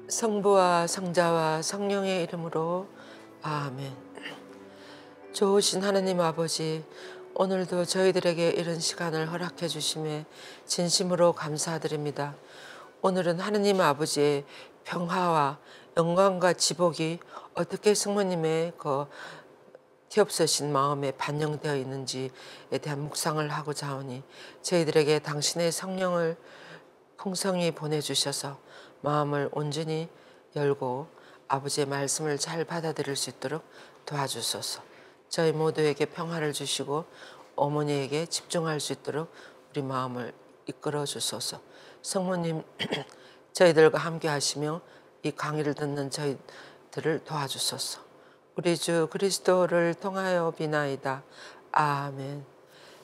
성부와 성자와 성령의 이름으로 아멘. 좋으신 하나님 아버지, 오늘도 저희들에게 이런 시간을 허락해 주심에 진심으로 감사드립니다. 오늘은 하나님 아버지의 평화와 영광과 지복이 어떻게 성모님의 티없으신 마음에 반영되어 있는지에 대한 묵상을 하고자 하오니, 저희들에게 당신의 성령을 풍성히 보내주셔서 마음을 온전히 열고 아버지의 말씀을 잘 받아들일 수 있도록 도와주소서. 저희 모두에게 평화를 주시고 어머니에게 집중할 수 있도록 우리 마음을 이끌어 주소서. 성모님 저희들과 함께 하시며 이 강의를 듣는 저희들을 도와주소서. 우리 주 그리스도를 통하여 비나이다. 아멘.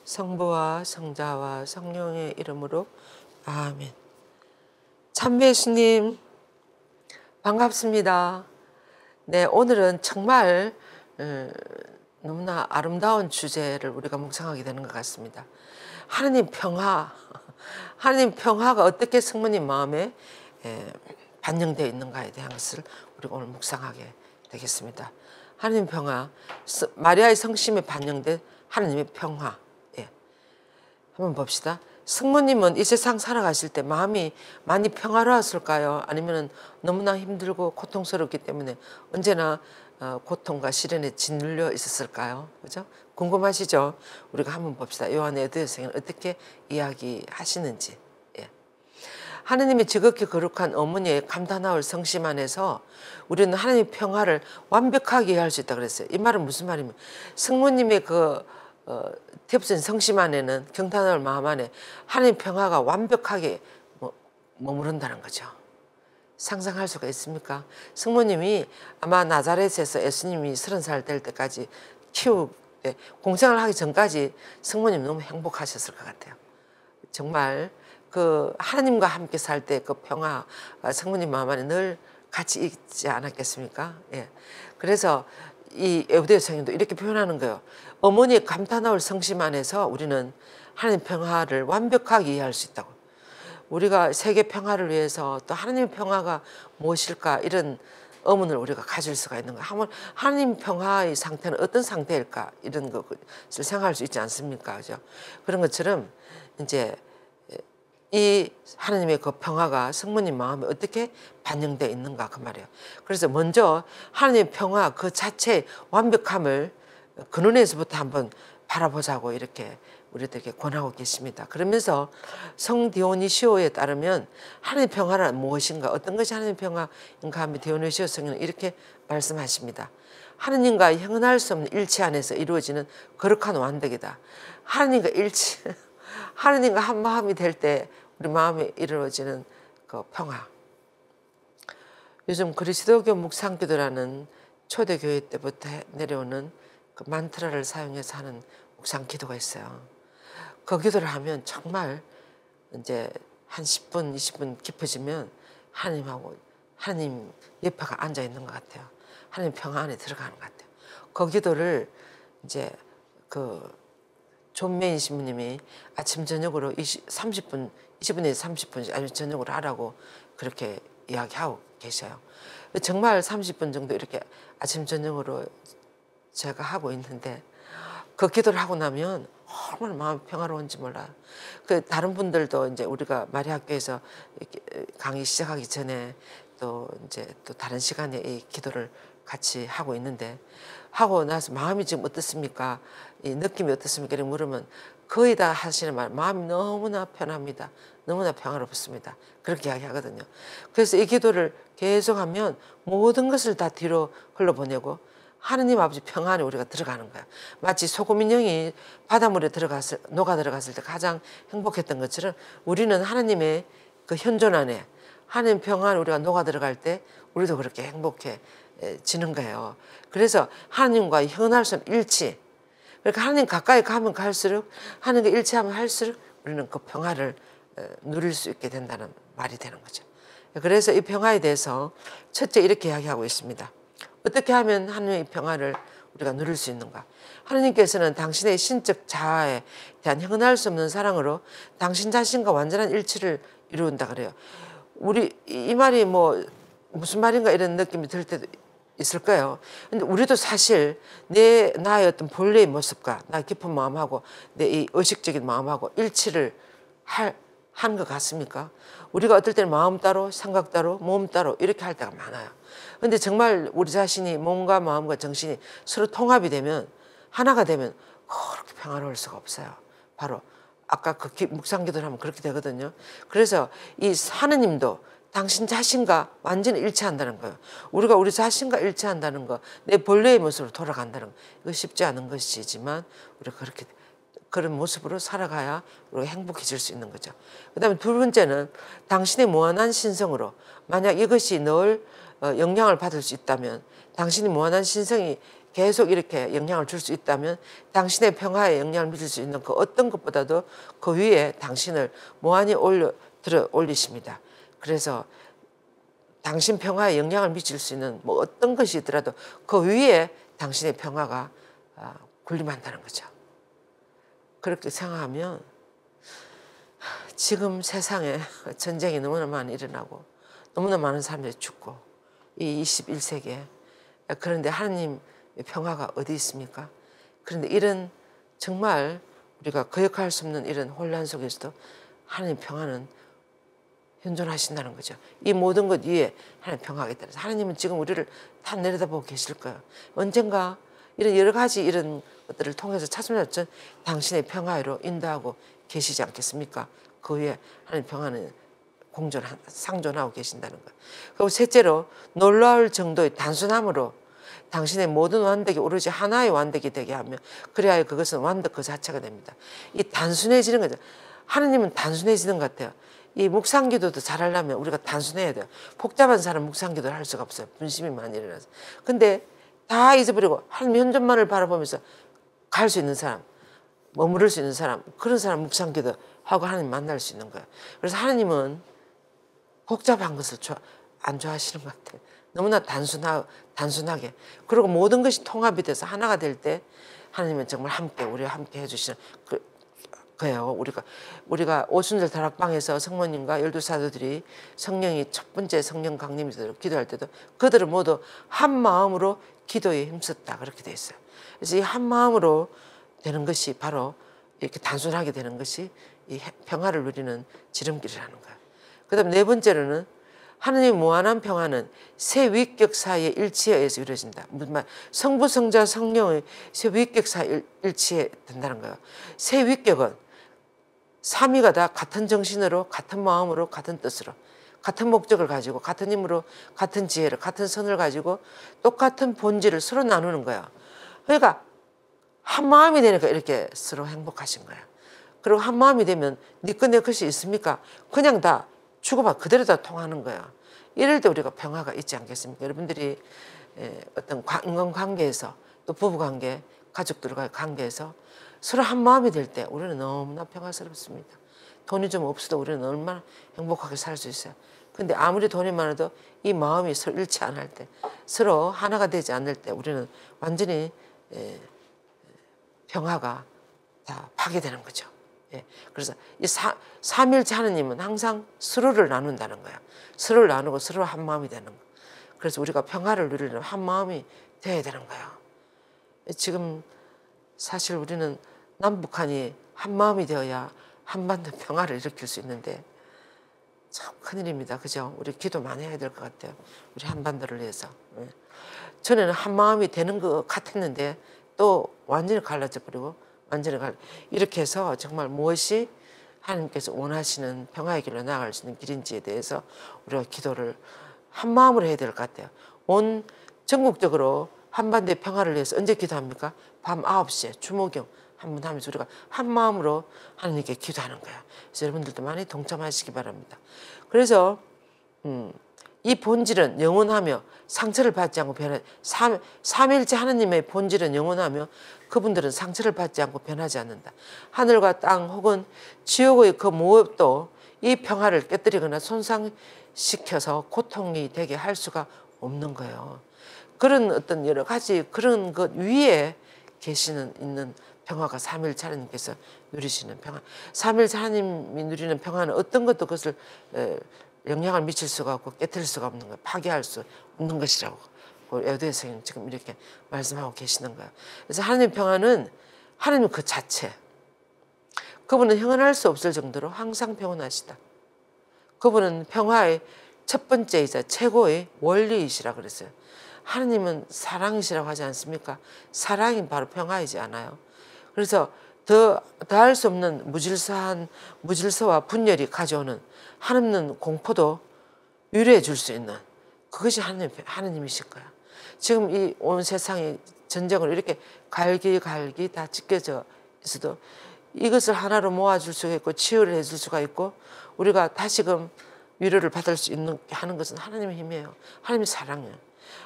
성부와 성자와 성령의 이름으로 아멘. 참배 예수님 반갑습니다. 네, 오늘은 정말 너무나 아름다운 주제를 우리가 묵상하게 되는 것 같습니다. 하나님 평화, 하나님 평화가 어떻게 성모님 마음에 반영되어 있는가에 대한 것을 우리가 오늘 묵상하게 되겠습니다. 하나님 평화, 마리아의 성심에 반영된 하나님의 평화. 한번 봅시다. 성모님은 이 세상 살아가실 때 마음이 많이 평화로웠을까요? 아니면 너무나 힘들고 고통스럽기 때문에 언제나 고통과 시련에 짓눌려 있었을까요? 그죠? 궁금하시죠? 우리가 한번 봅시다. 요한의 여서는 어떻게 이야기하시는지. 하느님의 지극히 거룩한 어머니의 감탄하올 성심 안에서 우리는 하나님의 평화를 완벽하게 이해할 수 있다 그랬어요. 이 말은 무슨 말이면, 성모님의 티없으신 성심 안에는, 경탄할 마음 안에 하나님의 평화가 완벽하게 머무른다는 거죠. 상상할 수가 있습니까? 성모님이 아마 나자렛에서 예수님이 30살 될 때까지 공생을 하기 전까지 성모님 너무 행복하셨을 것 같아요. 정말 하나님과 함께 살 때 그 평화가 성모님 마음 안에 늘 같이 있지 않았겠습니까? 그래서 이 에브대서 성경도 이렇게 표현하는 거예요. 어머니의 감탄하올 성심 안에서 우리는 하나님 평화를 완벽하게 이해할 수 있다고. 우리가 세계 평화를 위해서 또 하나님의 평화가 무엇일까, 이런 의문을 우리가 가질 수가 있는 거예요. 한번 하나님 평화의 상태는 어떤 상태일까, 이런 것을 생각할 수 있지 않습니까? 그죠? 그런 것처럼 이제 이 하나님의 그 평화가 성모님 마음에 어떻게 반영되어 있는가, 그 말이에요. 그래서 먼저 하나님의 평화 그 자체의 완벽함을 근원에서부터 한번 바라보자고 이렇게 우리들에게 권하고 계십니다. 그러면서 성 디오니시오에 따르면 하나님의 평화란 무엇인가, 어떤 것이 하나님의 평화인가 하면 디오니시오 성경은 이렇게 말씀하십니다. 하나님과 형언할 수 없는 일치 안에서 이루어지는 거룩한 완덕이다. 하나님과 하나님과 한 마음이 될 때 우리 마음에 이루어지는 그 평화. 요즘 그리스도교 묵상기도라는 초대교회 때부터 내려오는 그 만트라를 사용해서 하는 묵상기도가 있어요. 그 기도를 하면 정말 이제 한 10분, 20분 깊어지면 하나님하고 하나님 옆에가 앉아 있는 것 같아요. 하나님 평화 안에 들어가는 것 같아요. 그 기도를 이제 존 메인 신부님이 아침 저녁으로 30분, 20분에서 30분 아니면 저녁으로 하라고 그렇게 이야기하고 계셔요. 정말 30분 정도 이렇게 아침 저녁으로 제가 하고 있는데, 그 기도를 하고 나면 얼마나 마음이 평화로운지 몰라요. 다른 분들도 이제 우리가 마리아학교에서 강의 시작하기 전에 또 다른 시간에 이 기도를 같이 하고 있는데, 하고 나서 마음이 지금 어떻습니까? 이 느낌이 어떻습니까? 이렇게 물으면 거의 다 하시는 말, 마음이 너무나 편합니다. 너무나 평화롭습니다. 그렇게 이야기하거든요. 그래서 이 기도를 계속하면 모든 것을 다 뒤로 흘러보내고 하느님 아버지 평안에 우리가 들어가는 거야. 마치 소금 인형이 바닷물에 녹아 들어갔을 때 가장 행복했던 것처럼, 우리는 하나님의 그 현존 안에 하나님 평안에 우리가 녹아 들어갈 때 우리도 그렇게 행복해지는 거예요. 그래서 하나님과 형언할 수 없는 일치. 그러니까 하나님 가까이 가면 갈수록, 하나님과 일치하면 할수록 우리는 그 평화를 누릴 수 있게 된다는 말이 되는 거죠. 그래서 이 평화에 대해서 첫째 이렇게 이야기하고 있습니다. 어떻게 하면 하나님의 평화를 우리가 누릴 수 있는가? 하나님께서는 당신의 신적 자아에 대한 형언할 수 없는 사랑으로 당신 자신과 완전한 일치를 이룬다 그래요. 우리 이 말이 무슨 말인가 이런 느낌이 들 때도 있을 거예요. 근데 우리도 사실 나의 어떤 본래의 모습과 나의 깊은 마음하고 내 이 의식적인 마음하고 일치를 한 것 같습니까? 우리가 어떨 때는 마음 따로 생각 따로 몸 따로 이렇게 할 때가 많아요. 근데 정말 우리 자신이 몸과 마음과 정신이 서로 통합이 되면 하나가 되면 그렇게 평화로울 수가 없어요. 바로 아까 그 묵상기도를 하면 그렇게 되거든요. 그래서 이 하느님도 당신 자신과 완전히 일치한다는 거예요. 우리가 우리 자신과 일치한다는 거, 내 본래의 모습으로 돌아간다는 거, 이거 쉽지 않은 것이지만 우리가 그렇게 그런 모습으로 살아가야 우리가 행복해질 수 있는 거죠. 그 다음에 두 번째는 당신의 무한한 신성으로 만약 이것이 늘 영향을 받을 수 있다면 당신이 무한한 신성이 계속 이렇게 영향을 줄 수 있다면 당신의 평화에 영향을 미칠 수 있는 그 어떤 것보다도 그 위에 당신을 무한히 들어 올리십니다. 그래서 당신 평화에 영향을 미칠 수 있는 뭐 어떤 것이 있더라도 그 위에 당신의 평화가 군림한다는 거죠. 그렇게 생각하면 지금 세상에 전쟁이 너무나 많이 일어나고 너무나 많은 사람들이 죽고 이 21세기에 그런데 하나님의 평화가 어디 있습니까? 그런데 이런 정말 우리가 거역할 수 없는 이런 혼란 속에서도 하나님 평화는 현존하신다는 거죠. 이 모든 것 위에 하나님 평화가 있다는 거죠. 하나님은 지금 우리를 다 내려다보고 계실 거예요. 언젠가 이런 여러 가지 이런 것들을 통해서 찾으면 당신의 평화로 인도하고 계시지 않겠습니까? 그 위에 하나님 평화는 상존하고 계신다는 거예요. 그리고 셋째로 놀라울 정도의 단순함으로 당신의 모든 완덕이 오로지 하나의 완덕이 되게 하며 그래야 그것은 완덕 그 자체가 됩니다. 이 단순해지는 거죠. 하나님은 단순해지는 것 같아요. 이 묵상기도도 잘하려면 우리가 단순해야 돼요. 복잡한 사람 묵상기도를 할 수가 없어요. 분심이 많이 일어나서. 근데 다 잊어버리고 하나님 현존만을 바라보면서 갈 수 있는 사람, 머무를 수 있는 사람, 그런 사람 묵상기도 하고 하나님 만날 수 있는 거예요. 그래서 하나님은 복잡한 것을 안 좋아하시는 것 같아요. 너무나 단순하게. 그리고 모든 것이 통합이 돼서 하나가 될 때 하나님은 정말 우리와 함께 해주시는 거예요. 우리가 오순절 다락방에서 성모님과 12사도들이 성령이 첫 번째 성령 강림에서 기도할 때도 그들은 모두 한 마음으로 기도에 힘썼다. 그렇게 돼 있어요. 그래서 이 한 마음으로 되는 것이 바로 이렇게 단순하게 되는 것이 이 평화를 누리는 지름길이라는 거예요. 그 다음에 네 번째로는 하느님의 무한한 평화는 세 위격 사이의 일치에 의해서 이루어진다. 무슨 말? 성부, 성자, 성령의 세 위격 사이의 일치에 된다는 거예요. 세 위격은 삼위가 다 같은 정신으로 같은 마음으로 같은 뜻으로 같은 목적을 가지고 같은 힘으로 같은 지혜를 같은 선을 가지고 똑같은 본질을 서로 나누는 거예요. 그러니까 한 마음이 되니까 이렇게 서로 행복하신 거예요. 그리고 한 마음이 되면 네 것 내 것이 있습니까? 그냥 다 주고받고 그대로 다 통하는 거야. 이럴 때 우리가 평화가 있지 않겠습니까? 여러분들이 어떤 인간관계에서 또 부부관계, 가족들과의 관계에서 서로 한 마음이 될 때 우리는 너무나 평화스럽습니다. 돈이 좀 없어도 우리는 얼마나 행복하게 살 수 있어요. 근데 아무리 돈이 많아도 이 마음이 서로 일치 안 할 때, 서로 하나가 되지 않을 때 우리는 완전히 평화가 다 파괴되는 거죠. 그래서 이 삼일체 하느님은 항상 서로를 나눈다는 거야. 서로를 나누고 서로 한 마음이 되는 거. 그래서 우리가 평화를 누리려면 한 마음이 돼야 되는 거예요. 지금 사실 우리는 남북한이 한 마음이 되어야 한반도 평화를 일으킬 수 있는데 참 큰일입니다. 그죠? 우리 기도 많이 해야 될 것 같아요. 우리 한반도를 위해서. 전에는 한 마음이 되는 것 같았는데 또 완전히 갈라져 버리고 이렇게 해서 정말 무엇이 하나님께서 원하시는 평화의 길로 나아갈 수 있는 길인지에 대해서 우리가 기도를 한 마음으로 해야 될 것 같아요. 온 전국적으로 한반도의 평화를 위해서 언제 기도합니까? 밤 9시에 주모경 한 번 하면서 우리가 한 마음으로 하나님께 기도하는 거예요. 그래서 여러분들도 많이 동참하시기 바랍니다. 그래서 이 본질은 영원하며 상처를 받지 않고 삼일째 하나님의 본질은 영원하며 그분들은 상처를 받지 않고 변하지 않는다. 하늘과 땅 혹은 지옥의 그 무엇도 이 평화를 깨뜨리거나 손상시켜서 고통이 되게 할 수가 없는 거예요. 그런 어떤 여러 가지 그런 것 위에 있는 평화가 삼일째 하나님께서 누리시는 평화. 삼일째 하나님이 누리는 평화는 어떤 것도 그것을 영향을 미칠 수가 없고 깨뜨릴 수가 없는 거예요. 파괴할 수 없는 것이라고 에도의 성경 지금 이렇게 말씀하고 계시는 거예요. 그래서 하나님의 평안은 하나님 그 자체, 그분은 형언할 수 없을 정도로 항상 평온하시다. 그분은 평화의 첫 번째이자 최고의 원리이시라 그랬어요. 하나님은 사랑이시라고 하지 않습니까? 사랑이 바로 평화이지 않아요. 그래서 더할 수 없는 무질서와 분열이 가져오는 한없는 공포도 위로해 줄 수 있는 그것이 하나님이실 거야. 지금 이 온 세상이 전쟁으로 이렇게 갈기갈기 다 찢겨져 있어도 이것을 하나로 모아줄 수가 있고 치유를 해줄 수가 있고 우리가 다시금 위로를 받을 수 있는 하는 것은 하나님의 힘이에요. 하나님의 사랑이에요.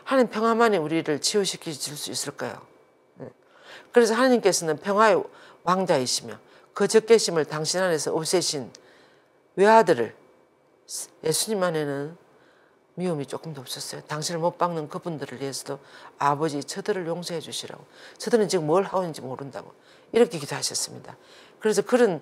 하나님 평화만이 우리를 치유시켜 줄 수 있을까요? 그래서 하나님께서는 평화의 왕자이시며 그 적개심을 당신 안에서 없애신 외아들을 예수님 안에는 미움이 조금도 없었어요. 당신을 못 박는 그분들을 위해서도 아버지 저들을 용서해 주시라고. 저들은 지금 뭘 하고 있는지 모른다고. 이렇게 기도하셨습니다. 그래서 그런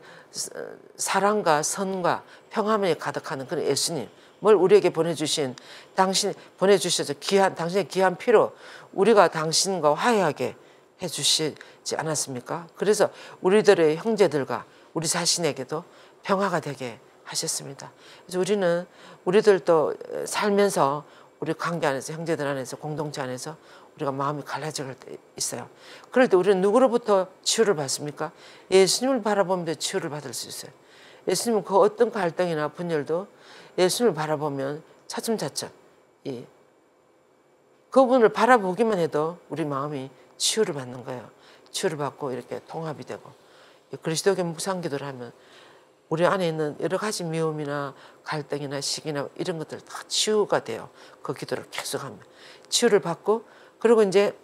사랑과 선과 평화만이 가득하는 그런 예수님을 우리에게 보내주신 당신 보내주셔서 당신의 귀한 피로 우리가 당신과 화해하게 해주시지 않았습니까? 그래서 우리들의 형제들과 우리 자신에게도 평화가 되게 하셨습니다. 그래서 우리들도 살면서 우리 관계 안에서 형제들 안에서 공동체 안에서 우리가 마음이 갈라질 때 있어요. 그럴 때 우리는 누구로부터 치유를 받습니까? 예수님을 바라보면 치유를 받을 수 있어요. 예수님은 그 어떤 갈등이나 분열도 예수님을 바라보면 차츰차츰 그분을 바라보기만 해도 우리 마음이 치유를 받는 거예요. 치유를 받고 이렇게 통합이 되고 그리스도교 묵상기도를 하면 우리 안에 있는 여러 가지 미움이나 갈등이나 시기나 이런 것들 다 치유가 돼요. 그 기도를 계속하면 치유를 받고 그리고 이제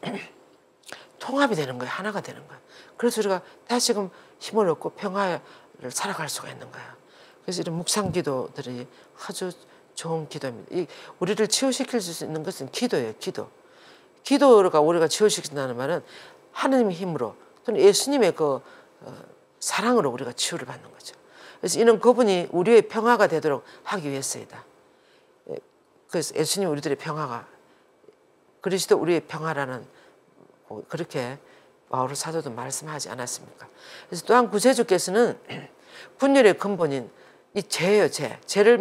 통합이 되는 거예요. 하나가 되는 거예요. 그래서 우리가 다시금 힘을 얻고 평화를 살아갈 수가 있는 거예요. 그래서 이런 묵상기도들이 아주 좋은 기도입니다. 우리를 치유시킬 수 있는 것은 기도예요. 기도가 우리가 치유시킨다는 말은 하나님의 힘으로 또는 예수님의 그 사랑으로 우리가 치유를 받는 거죠. 그래서 이는 그분이 우리의 평화가 되도록 하기 위해서이다. 그래서 예수님 우리들의 평화가 그리스도 우리의 평화라는 그렇게 바울 사도도 말씀하지 않았습니까? 그래서 또한 구세주께서는 분열의 근본인 이 죄예요. 죄를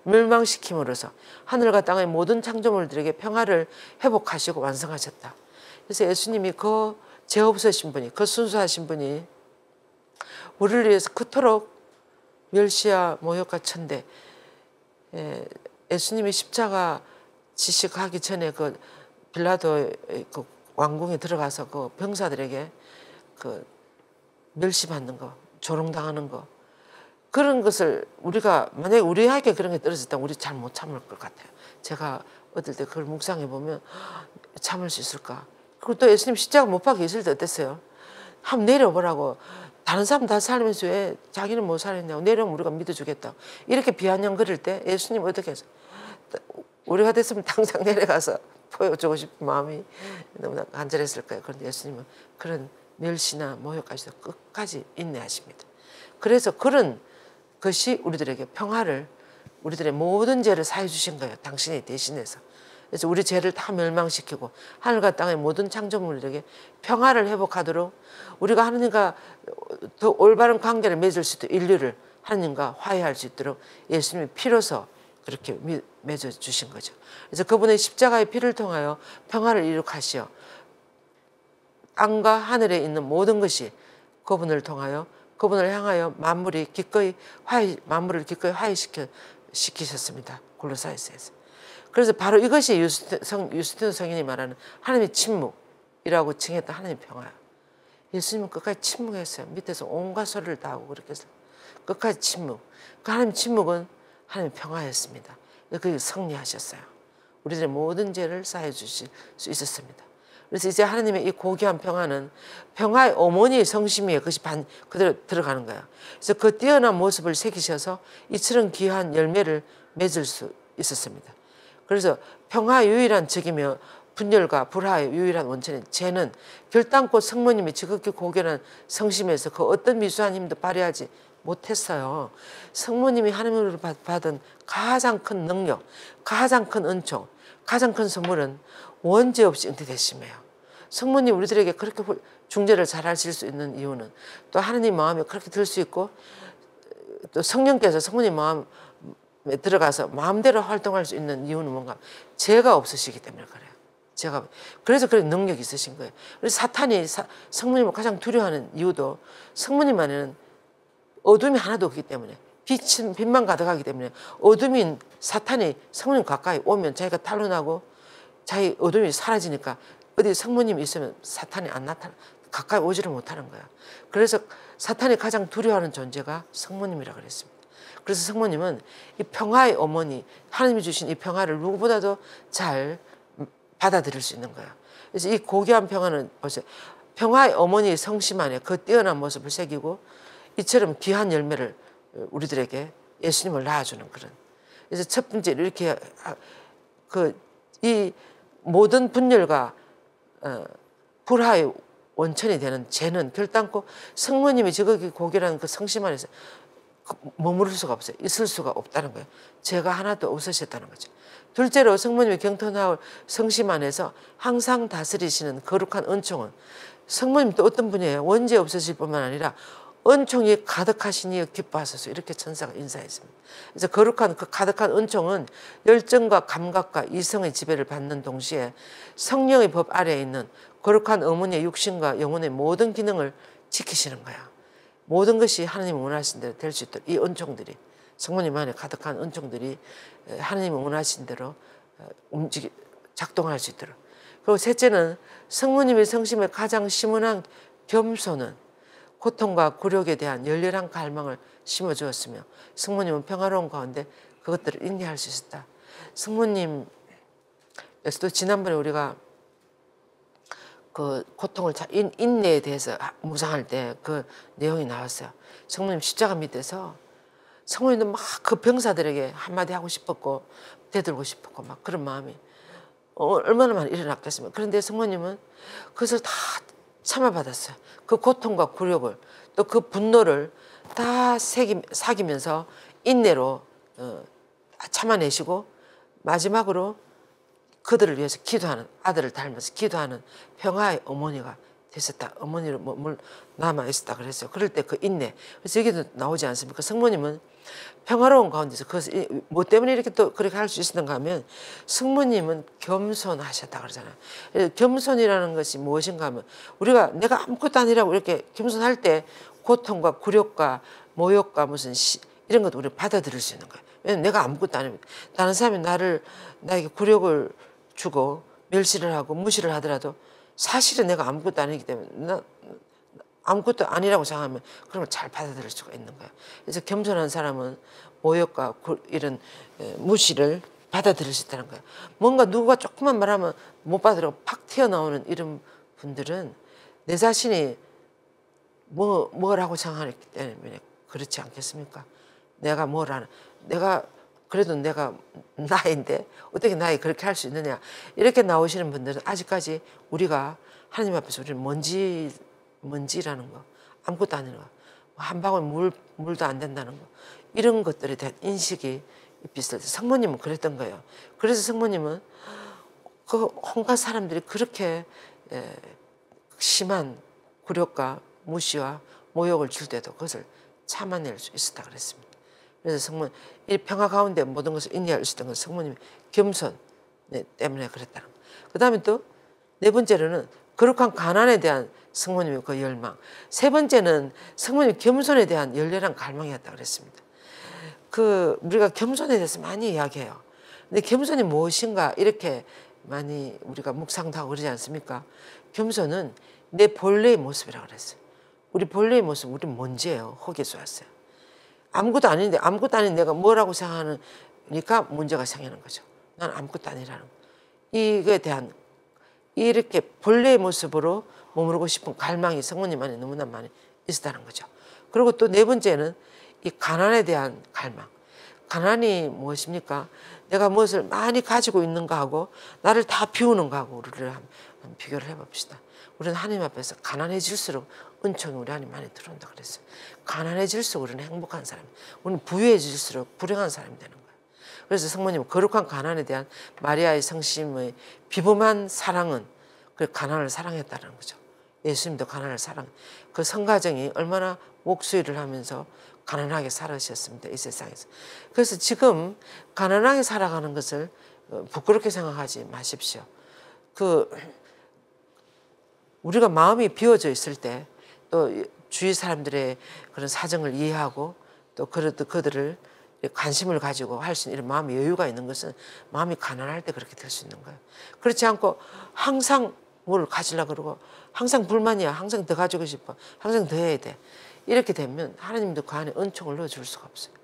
멸망시킴으로써 하늘과 땅의 모든 창조물들에게 평화를 회복하시고 완성하셨다. 그래서 예수님이 그 죄 없으신 분이 그 순수하신 분이 우리를 위해서 그토록 멸시와 모욕과 천대 예수님이 십자가 지식하기 전에 그 빌라도의 그 왕궁에 들어가서 그 병사들에게 그 멸시받는 거 조롱당하는 거 그런 것을 우리가 만약에 우리에게 그런 게 떨어졌다면 우리 잘 못 참을 것 같아요. 제가 어떨 때 그걸 묵상해 보면 참을 수 있을까? 그리고 또 예수님 십자가 못 박혀 있을 때 어땠어요? 한번 내려보라고. 다른 사람 다 살면서 왜 자기는 못 살았냐고 내려오면 우리가 믿어주겠다. 이렇게 비아냥거릴 때 예수님 어떻게 했어요? 우리가 됐으면 당장 내려가서 보여주고 싶은 마음이 너무나 간절했을 거예요. 그런데 예수님은 그런 멸시나 모욕까지도 끝까지 인내하십니다. 그래서 그런 것이 우리들에게 평화를 우리들의 모든 죄를 사해 주신 거예요. 당신이 대신해서. 그래서 우리 죄를 다 멸망시키고 하늘과 땅의 모든 창조물들에게 평화를 회복하도록 우리가 하나님과 더 올바른 관계를 맺을 수 있도록 인류를 하나님과 화해할 수 있도록 예수님의 피로서 그렇게 맺어주신 거죠. 그래서 그분의 십자가의 피를 통하여 평화를 이룩하시어 땅과 하늘에 있는 모든 것이 그분을 통하여 그분을 향하여 만물을 기꺼이 화해시키셨습니다. 골로새서에서. 그래서 바로 이것이 유스틴 성인이 말하는 하나님의 침묵이라고 칭했던 하나님의 평화예요. 예수님은 끝까지 침묵했어요. 밑에서 온갖 소리를 다 하고 그렇게 해서 끝까지 침묵. 그 하나님의 침묵은 하나님의 평화였습니다. 그게 승리하셨어요. 우리들의 모든 죄를 사해 주실 수 있었습니다. 그래서 이제 하나님의 이 고귀한 평화는 평화의 어머니의 성심이에요. 그것이 그대로 들어가는 거예요. 그래서 그 뛰어난 모습을 새기셔서 이처럼 귀한 열매를 맺을 수 있었습니다. 그래서 평화의 유일한 적이며 분열과 불화의 유일한 원천인 죄는 결단코 성모님이 지극히 고귀한 성심에서 그 어떤 미수한 힘도 발휘하지 못했어요. 성모님이 하나님으로 받은 가장 큰 능력, 가장 큰 은총, 가장 큰 선물은 원죄 없이 잉태되심이에요. 성모님 우리들에게 그렇게 중재를 잘 하실 수 있는 이유는 또 하나님 마음에 그렇게 들 수 있고 또 성령께서 성모님 마음에 들어가서 마음대로 활동할 수 있는 이유는 뭔가 죄가 없으시기 때문에 그래요. 그래서 그런 능력이 있으신 거예요. 그래서 사탄이 성모님을 가장 두려워하는 이유도 성모님 안에는 어둠이 하나도 없기 때문에 빛만 가득하기 때문에 어둠인 사탄이 성모님 가까이 오면 자기가 탄로나고 자기 어둠이 사라지니까 어디 성모님이 있으면 사탄이 안 나타나 가까이 오지를 못하는 거야. 그래서 사탄이 가장 두려워하는 존재가 성모님이라고 그랬습니다. 그래서 성모님은 이 평화의 어머니, 하나님이 주신 이 평화를 누구보다도 잘 받아들일 수 있는 거예요. 그래서 이 고귀한 평화는 보세요. 평화의 어머니의 성심 안에 그 뛰어난 모습을 새기고 이처럼 귀한 열매를 우리들에게 예수님을 낳아주는 그런. 그래서 첫 번째 이렇게 이 모든 분열과 불화의 원천이 되는 죄는 결단코 성모님이 지극히 고귀한 그 성심 안에서 머무를 수가 없어요. 있을 수가 없다는 거예요. 죄가 하나도 없으셨다는 거죠. 둘째로 성모님의 경ton하올 성심 안에서 항상 다스리시는 거룩한 은총은 성모님 또 어떤 분이에요? 원죄 없으실 뿐만 아니라 은총이 가득하시니 기뻐하소서 이렇게 천사가 인사했습니다. 그래서 거룩한 그 가득한 은총은 열정과 감각과 이성의 지배를 받는 동시에 성령의 법 아래에 있는 거룩한 어머니의 육신과 영혼의 모든 기능을 지키시는 거야. 모든 것이 하나님이 원하신 대로 될 수 있도록 이 은총들이 성모님 안에 가득한 은총들이 하나님이 원하신 대로 작동할 수 있도록. 그리고 셋째는 성모님의 성심에 가장 심은한 겸손은 고통과 굴욕에 대한 열렬한 갈망을 심어주었으며 성모님은 평화로운 가운데 그것들을 인내할 수 있었다. 성모님에서도 지난번에 우리가 그 고통을 인내에 대해서 묵상할 때 그 내용이 나왔어요. 성모님 십자가 밑에서 성모님도 막 그 병사들에게 한마디 하고 싶었고 대들고 싶었고 막 그런 마음이 얼마나 많이 일어났겠습니까. 그런데 성모님은 그것을 다 참아받았어요. 그 고통과 굴욕을 또 그 분노를 다 사기면서 인내로 참아내시고 마지막으로 그들을 위해서 기도하는 아들을 닮아서 기도하는 평화의 어머니가 됐었다. 어머니로 남아있었다 그랬어요. 그럴 때 그 인내. 그래서 여기도 나오지 않습니까? 성모님은 평화로운 가운데서 그것을 뭐 때문에 이렇게 또 그렇게 할 수 있었는가 하면 성모님은 겸손하셨다 그러잖아요. 겸손이라는 것이 무엇인가 하면 우리가 내가 아무것도 아니라고 이렇게 겸손할 때 고통과 굴욕과 모욕과 무슨 이런 것도 우리가 받아들일 수 있는 거예요. 왜냐면 내가 아무것도 아닙니다. 다른 사람이 나에게 굴욕을 주고 멸시를 하고 무시를 하더라도 사실은 내가 아무것도 아니기 때문에 아무것도 아니라고 생각하면 그런 걸 잘 받아들일 수가 있는 거예요. 그래서 겸손한 사람은 모욕과 이런 무시를 받아들일 수 있다는 거예요. 뭔가 누가 조금만 말하면 못 받아들이고 팍 튀어나오는 이런 분들은 내 자신이 뭐라고 생각하기 때문에 그렇지 않겠습니까? 내가 그래도 내가 나인데 어떻게 나이 그렇게 할 수 있느냐 이렇게 나오시는 분들은 아직까지 우리가 하나님 앞에서 우리는 먼지라는 거 아무것도 아닌 거 한 방울 물도 안 된다는 거 이런 것들에 대한 인식이 비슷해요. 성모님은 그랬던 거예요. 그래서 성모님은 그 온갖 사람들이 그렇게 심한 굴욕과 무시와 모욕을 줄 때도 그것을 참아낼 수 있었다 그랬습니다. 그래서 이 평화 가운데 모든 것을 인내할 수 있던 건 성모님의 겸손 때문에 그랬다는 거. 그 다음에 또 네 번째로는 거룩한 가난에 대한 성모님의 그 열망. 세 번째는 성모님 겸손에 대한 열렬한 갈망이었다 그랬습니다. 우리가 겸손에 대해서 많이 이야기해요. 근데 겸손이 무엇인가 이렇게 많이 우리가 묵상도 하고 그러지 않습니까? 겸손은 내 본래의 모습이라고 그랬어요. 우리 본래의 모습, 우리 먼지예요. 흙에서 왔어요. 아무것도 아닌데 아무것도 아닌 내가 뭐라고 생각하니까 문제가 생기는 거죠. 난 아무것도 아니라는 거. 이거에 대한 이렇게 본래의 모습으로 머무르고 싶은 갈망이 성모님 안에 너무나 많이 있었다는 거죠. 그리고 또 네 번째는 이 가난에 대한 갈망. 가난이 무엇입니까? 내가 무엇을 많이 가지고 있는가 하고 나를 다 비우는 거 하고 우리를 한번 비교를 해봅시다. 우리는 하나님 앞에서 가난해질수록 은총이 우리 안에 많이 들어온다 그랬어요. 가난해질수록 우리는 행복한 사람, 우리는 부유해질수록 불행한 사람이 되는 거예요. 그래서 성모님은 거룩한 가난에 대한 마리아의 성심의 비범한 사랑은 그 가난을 사랑했다는 거죠. 예수님도 가난을 사랑, 그 성가정이 얼마나 목수일을 하면서 가난하게 살아셨습니다, 이 세상에서. 그래서 지금 가난하게 살아가는 것을 부끄럽게 생각하지 마십시오. 우리가 마음이 비워져 있을 때 또 주위 사람들의 그런 사정을 이해하고 또 그들을 관심을 가지고 할 수 있는 이런 마음의 여유가 있는 것은 마음이 가난할 때 그렇게 될 수 있는 거예요. 그렇지 않고 항상 뭘 가지려고 그러고 항상 불만이야, 항상 더 가지고 싶어, 항상 더 해야 돼. 이렇게 되면 하나님도 그 안에 은총을 넣어줄 수가 없어요.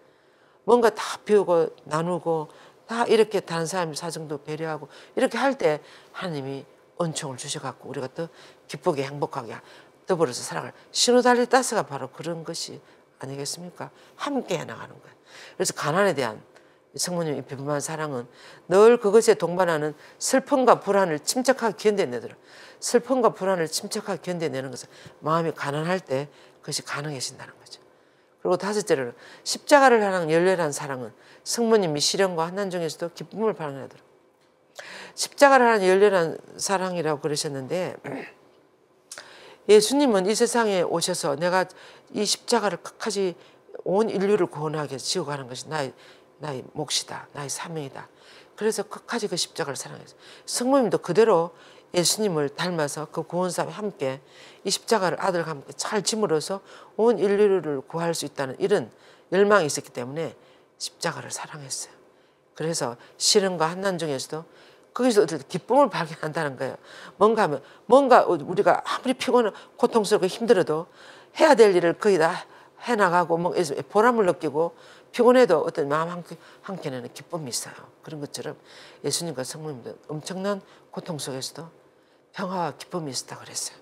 뭔가 다 비우고 나누고 다 이렇게 다른 사람의 사정도 배려하고 이렇게 할 때 하나님이 은총을 주셔갖고 우리가 더 기쁘게 행복하게 더불어서 살아갈 시노달리다스가 바로 그런 것이 아니겠습니까? 함께 해나가는 거예요. 그래서 가난에 대한 성모님의 비범한 사랑은 늘 그것에 동반하는 슬픔과 불안을 침착하게 견뎌내더라. 슬픔과 불안을 침착하게 견뎌내는 것은 마음이 가난할 때 그것이 가능해진다는 거죠. 그리고 다섯째로는 십자가를 향한 열렬한 사랑은 성모님이 시련과 환난 중에서도 기쁨을 발견하더라. 십자가를 향한 열렬한 사랑이라고 그러셨는데 예수님은 이 세상에 오셔서 내가 이 십자가를 끝까지 온 인류를 구원하기 위해서 지고 가는 것이 나의 몫이다, 나의 사명이다. 그래서 끝까지 그 십자가를 사랑했어요. 성모님도 그대로 예수님을 닮아서 그 구원사와 함께 이 십자가를 아들과 함께 잘 짐으로써 온 인류를 구할 수 있다는 이런 열망이 있었기 때문에 십자가를 사랑했어요. 그래서 시련과 환난 중에서도 거기서 기쁨을 발견한다는 거예요. 뭔가 우리가 아무리 피곤하고 고통스럽고 힘들어도 해야 될 일을 거의 다 해나가고 보람을 느끼고 피곤해도 어떤 마음 한켠에는 기쁨이 있어요. 그런 것처럼 예수님과 성모님도 엄청난 고통 속에서도 평화와 기쁨이 있었다고 그랬어요.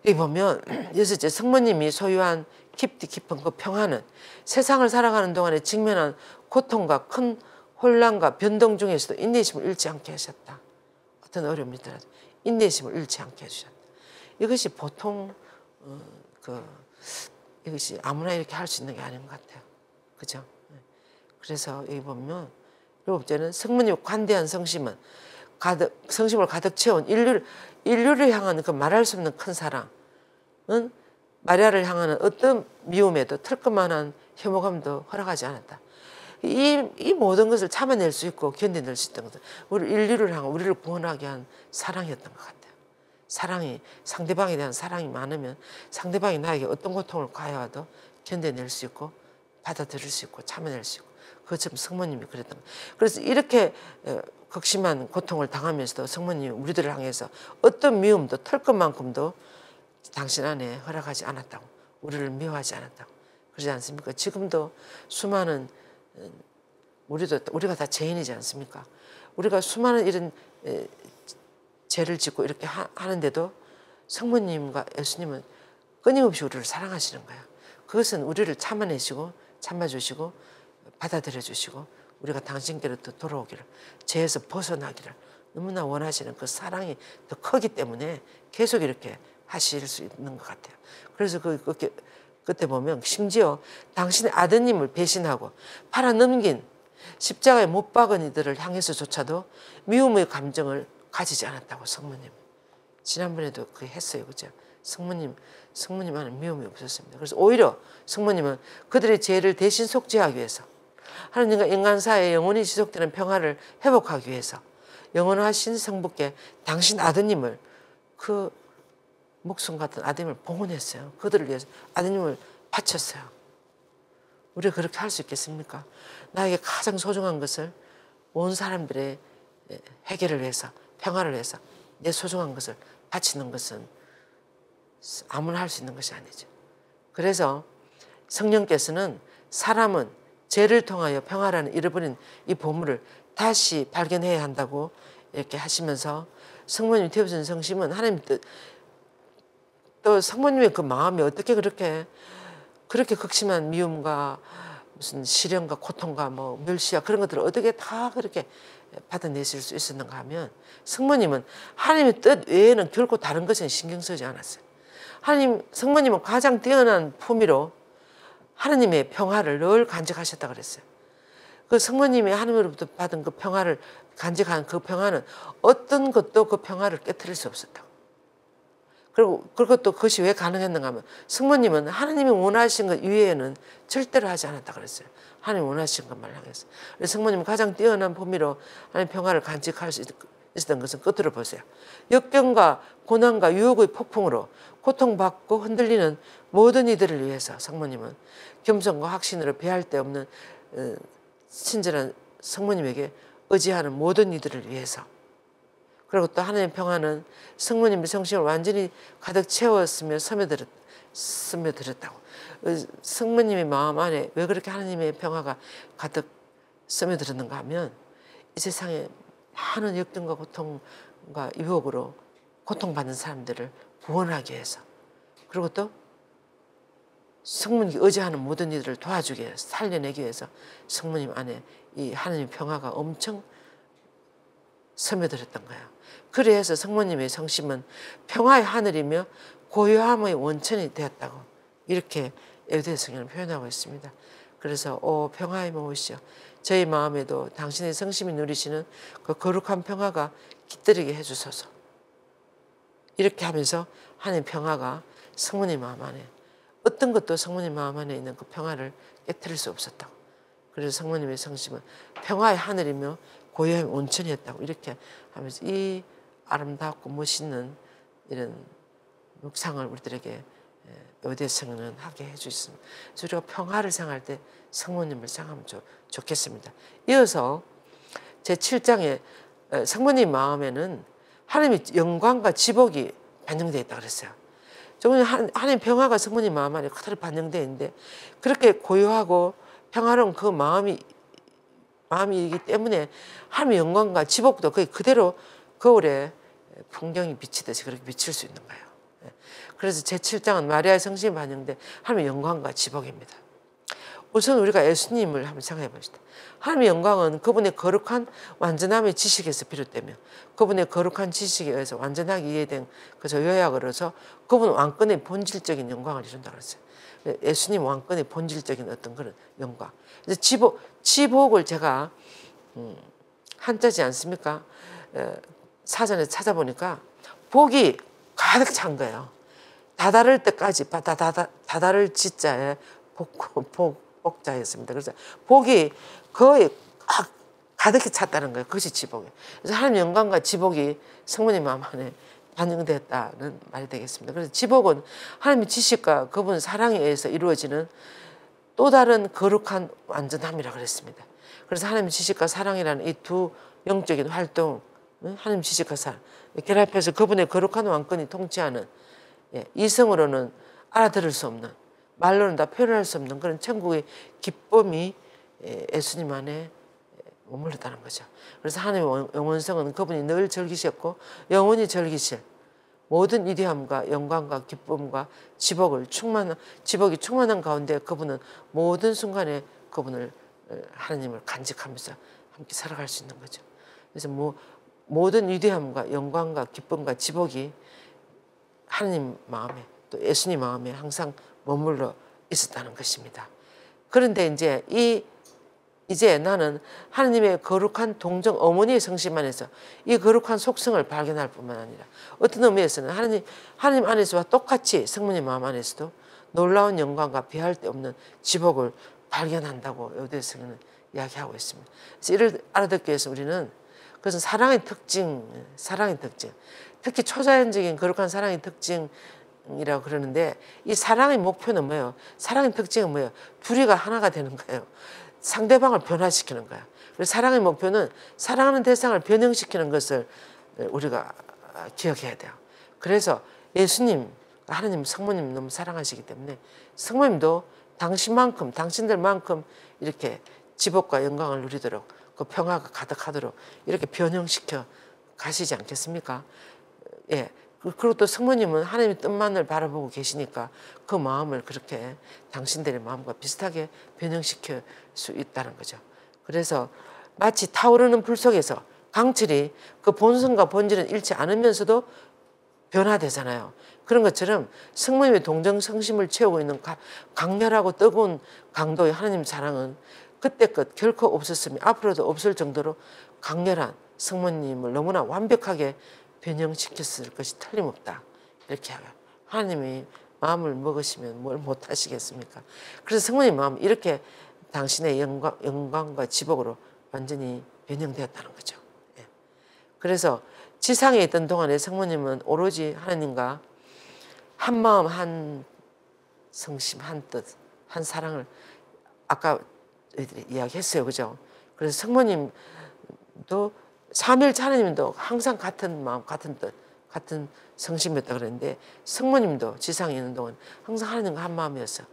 여기 보면 여섯째, 성모님이 소유한 깊디 깊은 그 평화는 세상을 살아가는 동안에 직면한 고통과 큰 혼란과 변동 중에서도 인내심을 잃지 않게 하셨다. 어떤 어려움이 있더라도 인내심을 잃지 않게 해주셨다. 이것이 보통 이것이 아무나 이렇게 할 수 있는 게 아닌 것 같아요. 그죠? 그래서 여기 보면 일곱째는 성모님의 관대한 성심은 성심을 가득 채운 인류를 향하는 그 말할 수 없는 큰 사랑은 마리아를 향하는 어떤 미움에도 털끝만한 혐오감도 허락하지 않았다. 이 모든 것을 참아낼 수 있고 견뎌낼 수 있던 것은 우리 인류를 향한 우리를 구원하게 한 사랑이었던 것 같아요. 사랑이 상대방에 대한 사랑이 많으면 상대방이 나에게 어떤 고통을 가해와도 견뎌낼 수 있고 받아들일 수 있고 참아낼 수 있고 그것처럼 성모님이 그랬던 거예요. 그래서 이렇게 극심한 고통을 당하면서도 성모님이 우리들을 향해서 어떤 미움도 털것만큼도 당신 안에 허락하지 않았다고, 우리를 미워하지 않았다고 그러지 않습니까? 지금도 수많은 우리가 다 죄인이지 않습니까? 우리가 수많은 이런 죄를 짓고 이렇게 하는데도 성모님과 예수님은 끊임없이 우리를 사랑하시는 거예요. 그것은 우리를 참아내시고 참아주시고 받아들여 주시고 우리가 당신께로 또 돌아오기를, 죄에서 벗어나기를 너무나 원하시는 그 사랑이 더 크기 때문에 계속 이렇게 하실 수 있는 것 같아요. 그래서 그때 보면 심지어 당신의 아드님을 배신하고 팔아넘긴 십자가에 못 박은 이들을 향해서조차도 미움의 감정을 가지지 않았다고 성모님. 지난번에도 그 했어요. 그죠? 성모님 안에 미움이 없었습니다. 그래서 오히려 성모님은 그들의 죄를 대신 속죄하기 위해서 하나님과 인간 사이에 영원히 지속되는 평화를 회복하기 위해서 영원하신 성부께 당신 아드님을 그 목숨 같은 아드님을 봉헌했어요. 그들을 위해서 아드님을 바쳤어요. 우리가 그렇게 할 수 있겠습니까? 나에게 가장 소중한 것을 온 사람들의 해결을 위해서 평화를 위해서 내 소중한 것을 바치는 것은 아무나 할 수 있는 것이 아니죠. 그래서 성령께서는 사람은 죄를 통하여 평화라는 잃어버린 이 보물을 다시 발견해야 한다고 이렇게 하시면서 성모님이 태우신 성심은 하나님 뜻, 또 성모님의 그 마음이 어떻게 그렇게 극심한 미움과 무슨 시련과 고통과 뭐 멸시와 그런 것들을 어떻게 다 그렇게 받아내실 수 있었는가 하면 성모님은 하나님의 뜻 외에는 결코 다른 것은 신경 쓰지 않았어요. 하나님 성모님은 가장 뛰어난 품위로 하나님의 평화를 늘 간직하셨다 그랬어요. 그 성모님이 하나님으로부터 받은 그 평화를 간직한 그 평화는 어떤 것도 그 평화를 깨트릴 수 없었다고. 그리고 또 그것이 왜 가능했는가 하면 성모님은 하나님이 원하신 것 이외에는 절대로 하지 않았다 그랬어요. 하나님이 원하신 것만 향해서. 그래서 성모님은 가장 뛰어난 범위로 하나님의 평화를 간직할 수 있었던 것은 끝으로 보세요. 역경과 고난과 유혹의 폭풍으로 고통받고 흔들리는 모든 이들을 위해서 성모님은 겸손과 확신으로 배할 데 없는 친절한 성모님에게 의지하는 모든 이들을 위해서. 그리고 또 하나님의 평화는 성모님의 성심을 완전히 가득 채웠으며 스며들었다고. 성모님의 마음 안에 왜 그렇게 하나님의 평화가 가득 스며들었는가 하면 이 세상에 많은 역경과 고통과 유혹으로 고통받는 사람들을 구원하기 위해서, 그리고 또 성모님께 의지하는 모든 이들을 도와주기 위해서, 살려내기 위해서 성모님 안에 이 하나님의 평화가 엄청 스며들었던 거예요. 그래서 성모님의 성심은 평화의 하늘이며 고요함의 원천이 되었다고 이렇게 에베소서 성경은 표현하고 있습니다. 그래서 오 평화의 무엇이여, 저희 마음에도 당신의 성심이 누리시는 그 거룩한 평화가 깃들이게 해주소서. 이렇게 하면서 하나님의 평화가 성모님 마음 안에, 어떤 것도 성모님 마음 안에 있는 그 평화를 깨트릴 수 없었다고. 그래서 성모님의 성심은 평화의 하늘이며 고요의 온천이었다고 이렇게 하면서 이 아름답고 멋있는 이런 묵상을 우리들에게 에베소서 성경은 하게 해주셨습니다. 그래서 우리가 평화를 생각할 때 성모님을 생각하면 좋겠습니다. 이어서 제7장에 성모님 마음에는 하나님의 영광과 지복이 반영되어 있다고 그랬어요. 하나님 평화가 성모님 마음 안에 그대로 반영되어 있는데, 그렇게 고요하고 평화로운 그 마음이기 때문에 하나님의 영광과 지복도 거의 그대로 거울에 풍경이 비치듯이 그렇게 비칠 수 있는 거예요. 그래서 제7장은 마리아의 성심이 반영된 하나님의 영광과 지복입니다. 우선 우리가 예수님을 한번 생각해 봅시다. 하나님의 영광은 그분의 거룩한 완전함의 지식에서 비롯되며 그분의 거룩한 지식에 의해서 완전하게 이해된 그저 요약으로서 그분 왕권의 본질적인 영광을 이룬다고 했어요. 예수님 왕권의 본질적인 어떤 그런 영광. 그래서 지복을 제가 한자지 않습니까? 사전에 찾아보니까 복이 가득 찬 거예요. 다다를 때까지 다다를 지자에 복자였습니다. 그래서 복이 거의 가득히 찼다는 거예요. 그것이 지복이에요. 그래서 하나님 영광과 지복이 성모님 마음 안에 반영됐다는 말이 되겠습니다. 그래서 지복은 하나님의 지식과 그분 사랑에 의해서 이루어지는 또 다른 거룩한 완전함이라고 그랬습니다. 그래서 하나님의 지식과 사랑이라는 이 두 영적인 활동, 하나님 지식과 사랑 결합해서 그분의 거룩한 왕권이 통치하는, 이성으로는 알아들을 수 없는, 말로는 다 표현할 수 없는 그런 천국의 기쁨이 예수님 안에 머물렀다는 거죠. 그래서 하나님의 영원성은 그분이 늘 즐기셨고 영원히 즐기실 모든 위대함과 영광과 기쁨과 지복이 충만한 가운데 그분은 모든 순간에 그분을 하나님을 간직하면서 함께 살아갈 수 있는 거죠. 그래서 모든 위대함과 영광과 기쁨과 지복이 하나님 마음에 또 예수님 마음에 항상 머물러 있었다는 것입니다. 그런데 이제 나는 하나님의 거룩한 동정 어머니의 성심 안에서 이 거룩한 속성을 발견할 뿐만 아니라 어떤 의미에서는 하나님 안에서와 똑같이 성모님 마음 안에서도 놀라운 영광과 비할 데 없는 지복을 발견한다고 에베소서는 이야기하고 있습니다. 그래서 이를 알아듣기 위해서 우리는 그것은 사랑의 특징, 특히 초자연적인 거룩한 사랑의 특징이라고 그러는데, 이 사랑의 목표는 뭐예요? 사랑의 특징은 뭐예요? 둘이가 하나가 되는 거예요. 상대방을 변화시키는 거야. 그래서 사랑의 목표는 사랑하는 대상을 변형시키는 것을 우리가 기억해야 돼요. 그래서 예수님, 하나님 성모님 너무 사랑하시기 때문에 성모님도 당신들만큼 이렇게 지복과 영광을 누리도록 그 평화가 가득하도록 이렇게 변형시켜 가시지 않겠습니까? 그리고 또 성모님은 하나님의 뜻만을 바라보고 계시니까 그 마음을 그렇게 당신들의 마음과 비슷하게 변형시킬 수 있다는 거죠. 그래서 마치 타오르는 불 속에서 강철이 그 본성과 본질은 잃지 않으면서도 변화되잖아요. 그런 것처럼 성모님의 동정성심을 채우고 있는 강렬하고 뜨거운 강도의 하나님 사랑은 그때껏 결코 없었으며 앞으로도 없을 정도로 강렬한 성모님을 너무나 완벽하게 변형시켰을 것이 틀림없다. 이렇게 하고 하나님이 마음을 먹으시면 뭘 못하시겠습니까? 그래서 성모님 마음 이렇게 당신의 영광과 지복으로 완전히 변형되었다는 거죠. 예. 그래서 지상에 있던 동안에 성모님은 오로지 하나님과 한 마음 한 성심 한 뜻 한 사랑을 아까 저희들이 이야기했어요. 그죠? 그래서 성모님도 삼위일체 하나님도 항상 같은 마음 같은 뜻 같은 성심이었다 그랬는데 성모님도 지상에 있는 동안 항상 하나님과 한 마음이었어요.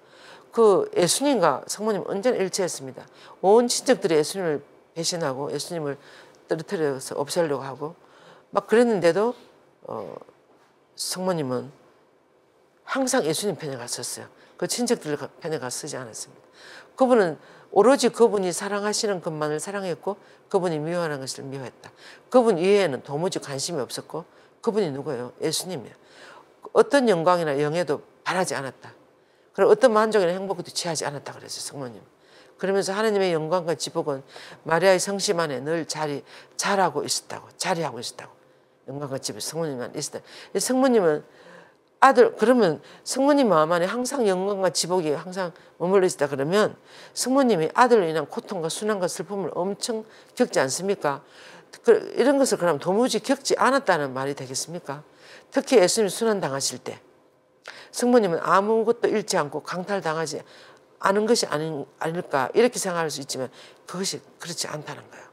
그 예수님과 성모님 언제나 일치했습니다. 온 친척들이 예수님을 배신하고 예수님을 떨어뜨려서 없애려고 하고 막 그랬는데도 성모님은 항상 예수님 편에 갔었어요. 그 친척들 편에 가 쓰지 않았습니다. 그분은 오로지 그분이 사랑하시는 것만을 사랑했고 그분이 미워하는 것을 미워했다. 그분 이외에는 도무지 관심이 없었고 그분이 누구예요? 예수님이에요. 어떤 영광이나 영예도 바라지 않았다. 그리고 어떤 만족이나 행복도 취하지 않았다 그랬어요. 성모님. 그러면서 하나님의 영광과 지복은 마리아의 성심 안에 늘 자리하고 있었다고. 영광과 지복 성모님만 있었다. 성모님은 아들 그러면 성모님 마음 안에 항상 영광과 지복이 항상 머물러 있다 그러면 성모님이 아들로 인한 고통과 순환과 슬픔을 엄청 겪지 않습니까? 이런 것을 그럼 도무지 겪지 않았다는 말이 되겠습니까? 특히 예수님 순환 당하실 때 성모님은 아무것도 잃지 않고 강탈당하지 않은 것이 아닐까 이렇게 생각할 수 있지만 그것이 그렇지 않다는 거예요.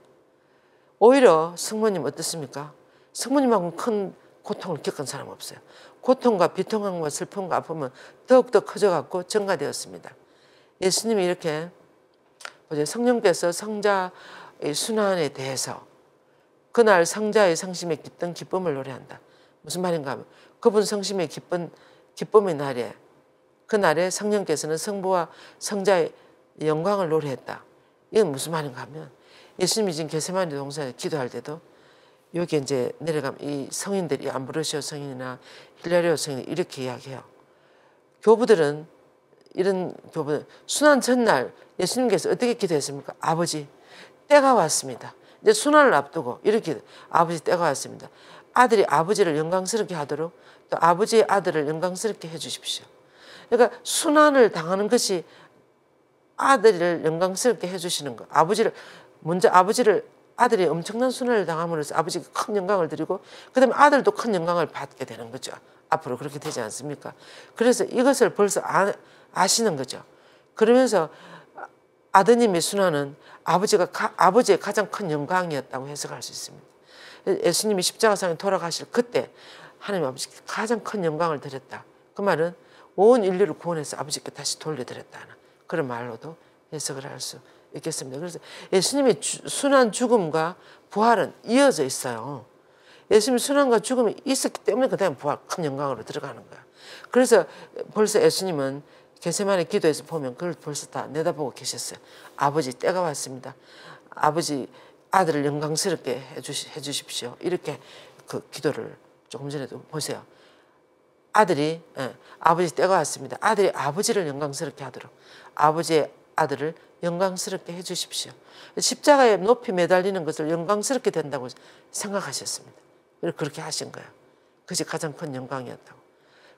오히려 성모님 어떻습니까? 성모님하고는 큰 고통을 겪은 사람 없어요. 고통과 비통함과 슬픔과 아픔은 더욱더 커져갖고 증가되었습니다. 예수님이 이렇게 성령께서 성자의 순환에 대해서 그날 성자의 성심에 깃든 기쁨을 노래한다. 무슨 말인가 하면 그분 성심의 기쁨의 날에 그날에 성령께서는 성부와 성자의 영광을 노래했다. 이건 무슨 말인가 하면 예수님이 지금 겟세마네 동산에 기도할 때도 여기 이제 내려가면 이 성인들이 암브로시오 성인이나 힐라리오 성인이 이렇게 이야기해요. 교부들은 이런 교부들 순환 전날 예수님께서 어떻게 기도했습니까? 아버지 때가 왔습니다. 이제 순환을 앞두고 이렇게 아버지 때가 왔습니다. 아들이 아버지를 영광스럽게 하도록 또 아버지의 아들을 영광스럽게 해주십시오. 그러니까 순환을 당하는 것이 아들을 영광스럽게 해주시는 거. 먼저 아들이 엄청난 순환을 당함으로써 아버지가 큰 영광을 드리고 그다음에 아들도 큰 영광을 받게 되는 거죠. 앞으로 그렇게 되지 않습니까? 그래서 이것을 벌써 아시는 거죠. 그러면서 아드님의 순환은 아버지의 가장 큰 영광이었다고 해석할 수 있습니다. 예수님이 십자가상에 돌아가실 그때 하나님 아버지께 가장 큰 영광을 드렸다. 그 말은 온 인류를 구원해서 아버지께 다시 돌려드렸다는 그런 말로도 해석을 할 수 있겠습니다. 그래서 예수님의 순환 죽음과 부활은 이어져 있어요. 예수님의 순환과 죽음이 있었기 때문에 그다음에 부활 큰 영광으로 들어가는 거야. 그래서 벌써 예수님은 겟세마네 기도에서 보면 그걸 벌써 다 내다보고 계셨어요. 아버지 때가 왔습니다. 아버지 아들을 영광스럽게 해주십시오. 이렇게 그 기도를 조금 전에도 보세요. 아버지 때가 왔습니다. 아들이 아버지를 영광스럽게 하도록 아버지의 아들을 영광스럽게 해주십시오. 십자가에 높이 매달리는 것을 영광스럽게 된다고 생각하셨습니다. 그리고 그렇게 하신 거예요. 그것이 가장 큰 영광이었다고.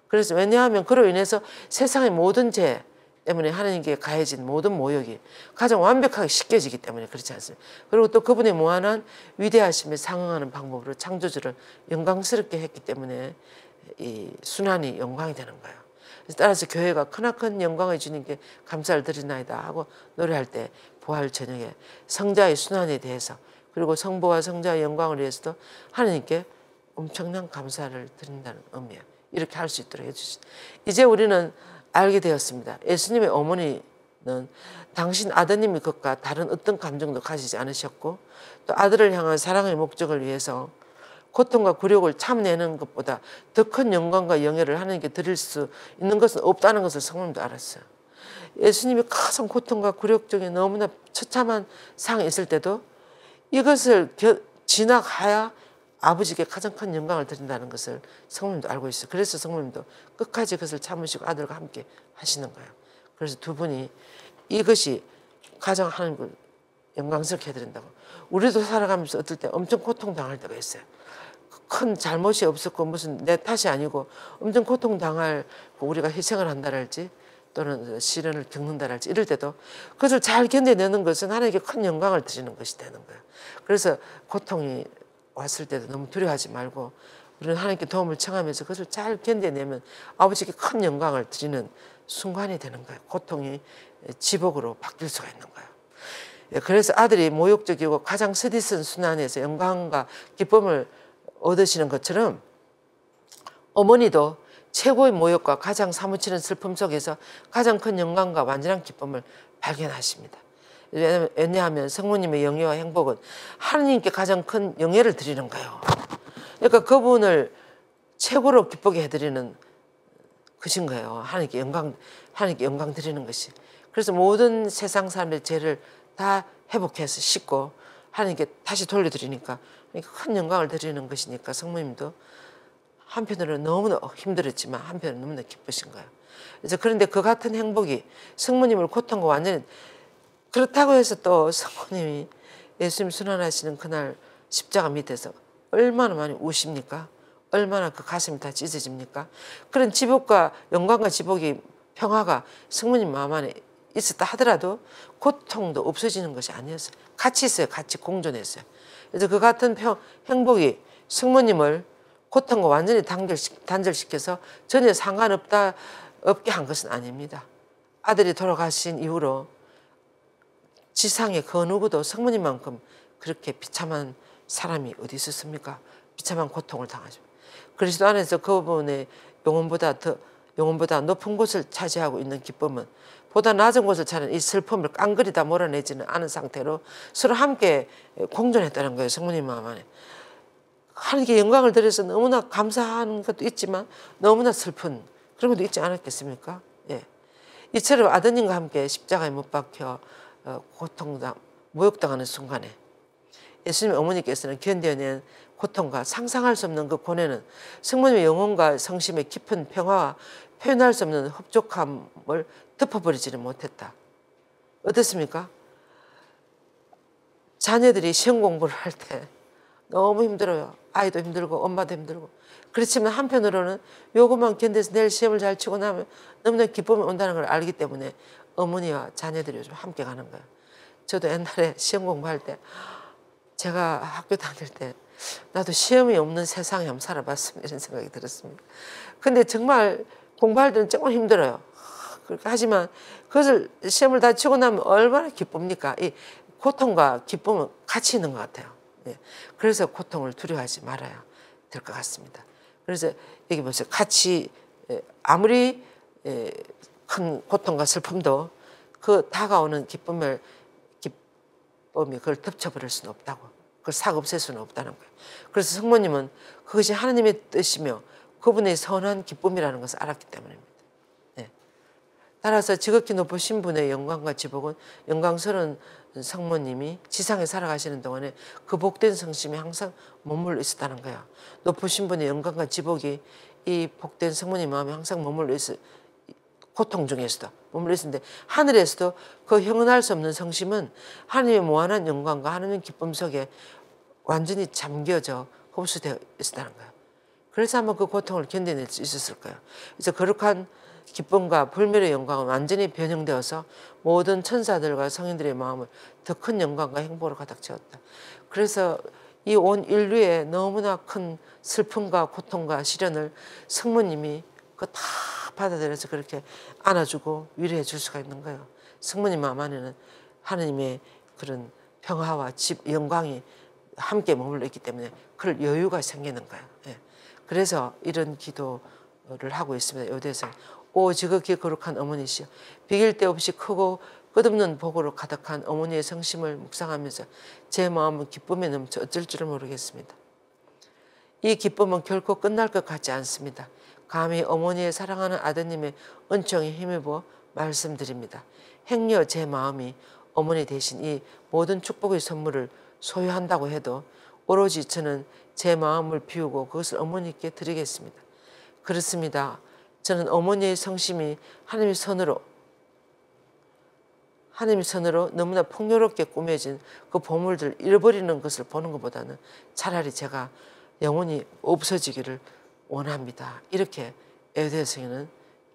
그래서 왜냐하면 그로 인해서 세상의 모든 죄 때문에 하나님께 가해진 모든 모욕이 가장 완벽하게 씻겨지기 때문에 그렇지 않습니까? 그리고 또 그분의 무한한 위대하심에 상응하는 방법으로 창조주를 영광스럽게 했기 때문에 이 순환이 영광이 되는 거예요. 따라서 교회가 크나큰 영광을 주님께 감사를 드리나이다 하고 노래할 때 부활 저녁에 성자의 순환에 대해서 그리고 성부와 성자의 영광을 위해서도 하나님께 엄청난 감사를 드린다는 의미예요. 이렇게 할 수 있도록 해주시죠. 이제 우리는 알게 되었습니다. 예수님의 어머니는 당신 아드님의 것과 다른 어떤 감정도 가지지 않으셨고 또 아들을 향한 사랑의 목적을 위해서 고통과 굴욕을 참내는 것보다 더 큰 영광과 영예를 하나님께 드릴 수 있는 것은 없다는 것을 성모님도 알았어요. 예수님이 가장 고통과 굴욕 중에 너무나 처참한 상황이 있을 때도 이것을 지나가야 아버지께 가장 큰 영광을 드린다는 것을 성모님도 알고 있어요. 그래서 성모님도 끝까지 그것을 참으시고 아들과 함께 하시는 거예요. 그래서 두 분이 이것이 가장 하나님을 영광스럽게 해드린다고. 우리도 살아가면서 어떨 때 엄청 고통당할 때가 있어요. 큰 잘못이 없었고 무슨 내 탓이 아니고 엄청 고통당할 우리가 희생을 한다랄지 또는 시련을 겪는다랄지 이럴 때도 그것을 잘 견뎌내는 것은 하나님께 큰 영광을 드리는 것이 되는 거예요. 그래서 고통이 왔을 때도 너무 두려워하지 말고 우리는 하나님께 도움을 청하면서 그것을 잘 견뎌내면 아버지께 큰 영광을 드리는 순간이 되는 거예요. 고통이 지복으로 바뀔 수가 있는 거예요. 그래서 아들이 모욕적이고 가장 스디슨 순환에서 영광과 기쁨을 얻으시는 것처럼 어머니도 최고의 모욕과 가장 사무치는 슬픔 속에서 가장 큰 영광과 완전한 기쁨을 발견하십니다. 왜냐하면 성모님의 영예와 행복은 하나님께 가장 큰 영예를 드리는 거예요. 그러니까 그분을 최고로 기쁘게 해드리는 것인 거예요. 하나님께 영광 드리는 것이. 그래서 모든 세상 사람의 죄를 다 회복해서 씻고 하나님께 다시 돌려드리니까 큰 영광을 드리는 것이니까 성모님도 한편으로는 너무나 힘들었지만 한편으로는 너무나 기쁘신 거예요. 그래서 그런데 그 같은 행복이 성모님을 고통과 완전히 그렇다고 해서 또 성모님이 예수님 순환하시는 그날 십자가 밑에서 얼마나 많이 우십니까? 얼마나 그 가슴이 다 찢어집니까? 그런 지복과 영광과 지복이 평화가 성모님 마음 안에 있었다 하더라도 고통도 없어지는 것이 아니었어요. 같이 있어요. 같이 공존했어요. 그래서 그 같은 행복이 성모님을 고통과 완전히 단절시켜서 전혀 없게 한 것은 아닙니다. 아들이 돌아가신 이후로 지상에 그 누구도 성모님만큼 그렇게 비참한 사람이 어디 있었습니까? 비참한 고통을 당하죠. 그리스도 안에서 그분의 영혼보다 높은 곳을 차지하고 있는 기쁨은 보다 낮은 곳을 차는 이 슬픔을 깡그리 다 몰아내지는 않은 상태로 서로 함께 공존했다는 거예요. 성모님 마음 안에. 하나님께 영광을 드려서 너무나 감사한 것도 있지만 너무나 슬픈 그런 것도 있지 않았겠습니까? 예. 이처럼 아드님과 함께 십자가에 못 박혀 모욕당하는 순간에 예수님 어머니께서는 견뎌낸 고통과 상상할 수 없는 그 고뇌는 성모님의 영혼과 성심의 깊은 평화와 표현할 수 없는 흡족함을 덮어버리지는 못했다. 어떻습니까? 자녀들이 시험 공부를 할 때 너무 힘들어요. 아이도 힘들고 엄마도 힘들고. 그렇지만 한편으로는 요것만 견뎌서 내일 시험을 잘 치고 나면 너무나 기쁨이 온다는 걸 알기 때문에 어머니와 자녀들이 요즘 함께 가는 거예요. 저도 옛날에 시험 공부할 때 제가 학교 다닐 때 나도 시험이 없는 세상에 한번 살아봤으면 이런 생각이 들었습니다. 근데 정말 공부할 때는 정말 힘들어요. 하지만 그것을 시험을 다 치고 나면 얼마나 기쁩니까? 이 고통과 기쁨은 같이 있는 것 같아요. 예. 그래서 고통을 두려워하지 말아야 될 것 같습니다. 그래서 여기 보세요. 같이 아무리 큰 고통과 슬픔도 그 다가오는 기쁨이 그걸 덮쳐버릴 수는 없다고. 그걸 싹 없앨 수는 없다는 거예요. 그래서 성모님은 그것이 하나님의 뜻이며 그분의 선한 기쁨이라는 것을 알았기 때문입니다. 네. 따라서 지극히 높으신 분의 영광과 지복은 영광스러운 성모님이 지상에 살아가시는 동안에 그 복된 성심이 항상 머물러 있었다는 거예요. 높으신 분의 영광과 지복이 이 복된 성모님 마음에 항상 머물러 있어 고통 중에서도 머물러 있었는데 하늘에서도 그 형언할 수 없는 성심은 하나님의 무한한 영광과 하나님의 기쁨 속에 완전히 잠겨져 흡수되어 있었다는 거예요. 그래서 한번 그 고통을 견뎌낼 수 있었을 거예요. 그래서 거룩한 기쁨과 불멸의 영광은 완전히 변형되어서 모든 천사들과 성인들의 마음을 더 큰 영광과 행복으로 가득 채웠다. 그래서 이 온 인류의 너무나 큰 슬픔과 고통과 시련을 성모님이 그거 다 받아들여서 그렇게 안아주고 위로해 줄 수가 있는 거예요. 성모님 마음 안에는 하나님의 그런 평화와 영광이 함께 머물러 있기 때문에 그럴 여유가 생기는 거예요. 예. 그래서 이런 기도를 하고 있습니다. 요대에서 오 지극히 거룩한 어머니시여 비길 데 없이 크고 끝없는 복으로 가득한 어머니의 성심을 묵상하면서 제 마음은 기쁨에 넘쳐 어쩔 줄을 모르겠습니다. 이 기쁨은 결코 끝날 것 같지 않습니다. 감히 어머니의 사랑하는 아드님의 은총에 힘입어 말씀드립니다. 행여 제 마음이 어머니 대신 이 모든 축복의 선물을 소유한다고 해도 오로지 저는 제 마음을 비우고 그것을 어머니께 드리겠습니다. 그렇습니다. 저는 어머니의 성심이 하나님의 선으로 너무나 풍요롭게 꾸며진 그 보물들 잃어버리는 것을 보는 것보다는 차라리 제가 영원히 없어지기를 원합니다. 이렇게 에우대성에는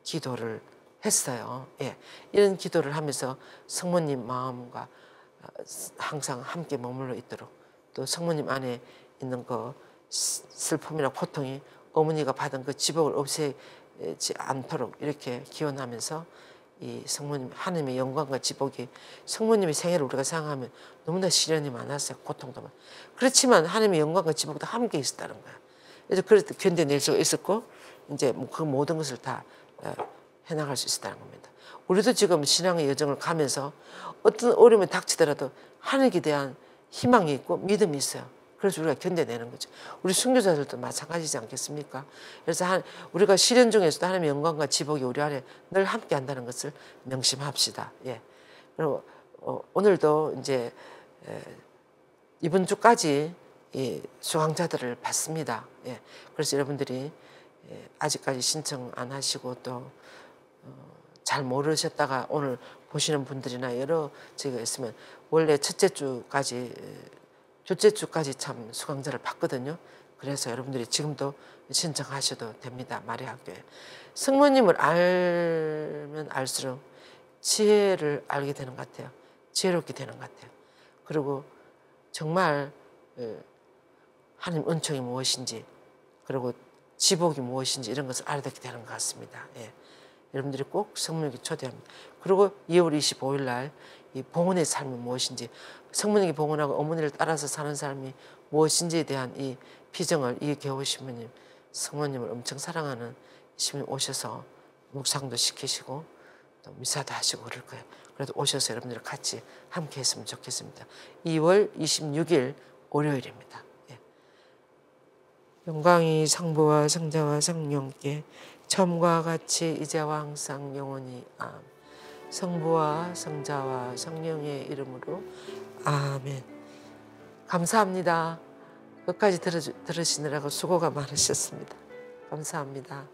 기도를 했어요. 예, 이런 기도를 하면서 성모님 마음과 항상 함께 머물러 있도록, 또 성모님 안에 있는 그 슬픔이나 고통이 어머니가 받은 그 지복을 없애지 않도록 이렇게 기원하면서 이 성모님 하나님의 영광과 지복이, 성모님의 생애를 우리가 생각하면 너무나 시련이 많았어요. 고통도 많. 그렇지만 하나님의 영광과 지복도 함께 있었다는 거야. 그래서 그래도 견뎌낼 수 있었고 이제 그 모든 것을 다 해나갈 수 있었다는 겁니다. 우리도 지금 신앙의 여정을 가면서 어떤 어려움이 닥치더라도 하나님께 대한 희망이 있고 믿음이 있어요. 그래서 우리가 견뎌내는 거죠. 우리 순교자들도 마찬가지지 않겠습니까? 그래서 우리가 시련 중에서도 하나님의 영광과 지복이 우리 안에 늘 함께 한다는 것을 명심합시다. 예. 그리고 오늘도 이제 이번 주까지 이 수강자들을 받습니다. 예. 그래서 여러분들이 아직까지 신청 안 하시고 또 잘 모르셨다가 오늘 보시는 분들이나 여러 저희가 있으면 원래 둘째 주까지 참 수강자를 받거든요. 그래서 여러분들이 지금도 신청하셔도 됩니다. 마리아학교에. 성모님을 알면 알수록 지혜를 알게 되는 것 같아요. 지혜롭게 되는 것 같아요. 그리고 정말 하나님 은총이 무엇인지, 그리고 지복이 무엇인지 이런 것을 알게 되는 것 같습니다. 예. 여러분들이 꼭 성모님께 초대합니다. 그리고 2월 25일 날 이 봉헌의 삶이 무엇인지, 성모님께 봉헌하고 어머니를 따라서 사는 삶이 무엇인지에 대한 이 비전을 이 교우 신부님, 성모님을 엄청 사랑하는 신부님 오셔서 묵상도 시키시고 또 미사도 하시고 그럴 거예요. 그래도 오셔서 여러분들 같이 함께 했으면 좋겠습니다. 2월 26일 월요일입니다. 예. 영광이 성부와 성자와 성령께 처음과 같이 이제와 항상 영원히 아멘. 성부와 성자와 성령의 이름으로 아멘. 감사합니다. 끝까지 들으시느라고 수고가 많으셨습니다. 감사합니다.